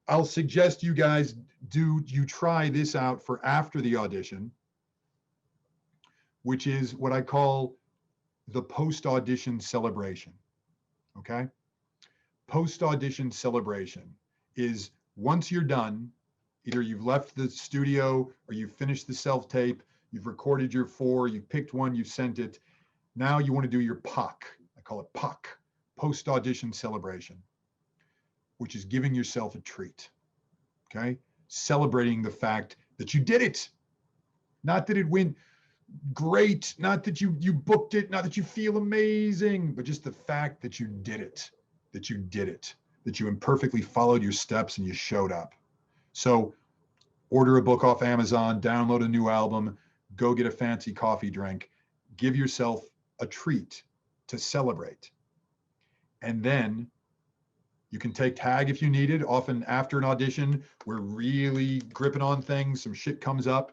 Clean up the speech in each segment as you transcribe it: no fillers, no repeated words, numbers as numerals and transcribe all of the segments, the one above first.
I'll suggest you guys try this out for after the audition, which is what I call the post-audition celebration. Okay? Post-audition celebration is once you're done, either you've left the studio or you've finished the self-tape, you've recorded your 4, you've picked one, you've sent it. Now you want to do your POC. I call it POC, post-audition celebration, which is giving yourself a treat. Okay? Celebrating the fact that you did it. Not that it went great, not that you booked it, not that you feel amazing, but just the fact that you did it, that you imperfectly followed your steps and you showed up. So order a book off Amazon, download a new album, go get a fancy coffee drink, give yourself a treat to celebrate. And then you can take tag if you need it. Often after an audition, we're really gripping on things, some shit comes up.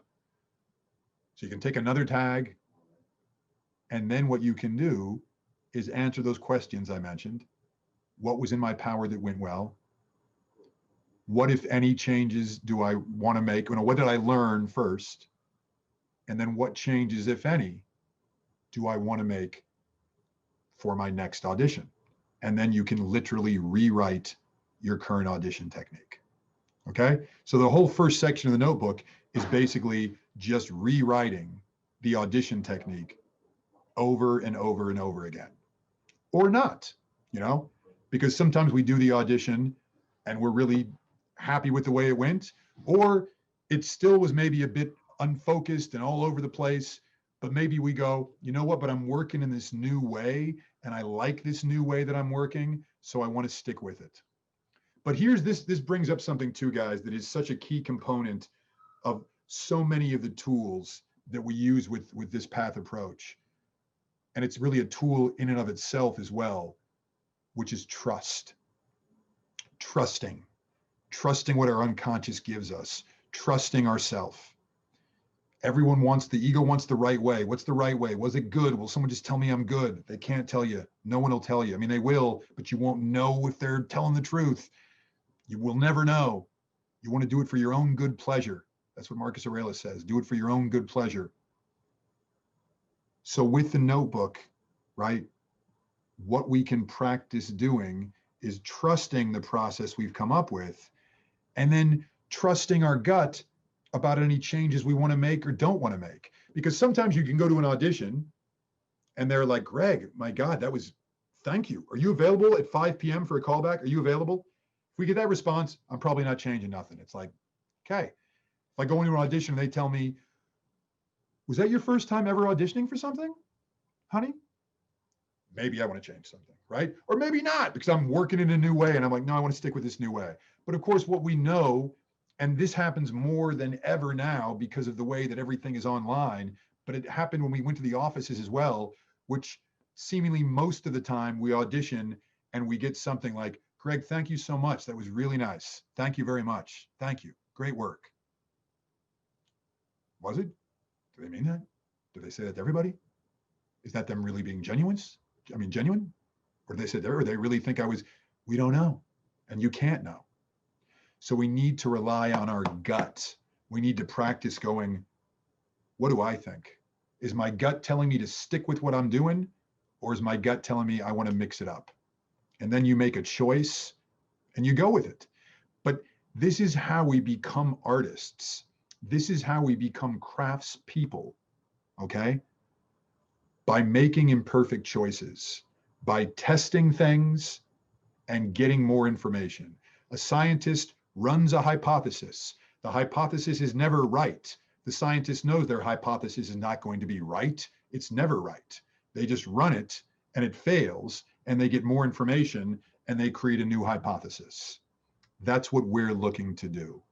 So you can take another tag. And then what you can do is answer those questions I mentioned. What was in my power that went well? What, if any, changes do I want to make? What did I learn first? And then what changes, if any, do I want to make for my next audition? And then you can literally rewrite your current audition technique. Okay? So the whole first section of the notebook is basically just rewriting the audition technique over and over and over again. Or not, because sometimes we do the audition and we're really happy with the way it went, or it still was maybe a bit unfocused and all over the place, but maybe we go, you know what, but I'm working in this new way and I like this new way that I'm working, so I want to stick with it. But this brings up something too, guys, that is such a key component of so many of the tools that we use with this path approach. And it's really a tool in and of itself as well, which is trust. Trusting what our unconscious gives us, trusting ourselves. Everyone wants, the ego wants the right way. What's the right way? Was it good? Will someone just tell me I'm good? They can't tell you. No one will tell you. I mean, they will, but you won't know if they're telling the truth. You will never know. You want to do it for your own good pleasure. That's what Marcus Aurelius says. Do it for your own good pleasure. So with the notebook, right, what we can practice doing is trusting the process we've come up with, and then trusting our gut about any changes we want to make or don't want to make. Because sometimes you can go to an audition and they're like, Greg, my God, thank you. Are you available at 5 p.m. for a callback? Are you available? If we get that response, I'm probably not changing nothing. It's like, okay. If I go into an audition and they tell me, was that your first time ever auditioning for something, honey? Maybe I want to change something, right? Or maybe not, because I'm working in a new way and I'm like, no, I want to stick with this new way. But of course, what we know, and this happens more than ever now because of the way that everything is online, but it happened when we went to the offices as well, which seemingly most of the time we audition and we get something like, Greg, thank you so much. That was really nice. Thank you very much. Thank you. Great work. Was it? Do they mean that? Do they say that to everybody? Is that them really being genuine? Or do they say that, or they really think we don't know. And you can't know. So we need to rely on our gut. We need to practice going, what do I think? Is my gut telling me to stick with what I'm doing? Or is my gut telling me I want to mix it up? And then you make a choice and you go with it. But this is how we become artists. This is how we become craftspeople, okay? By making imperfect choices, by testing things and getting more information. A scientist runs a hypothesis. The hypothesis is never right. The scientist knows their hypothesis is not going to be right. It's never right. They just run it and it fails and they get more information and they create a new hypothesis. That's what we're looking to do.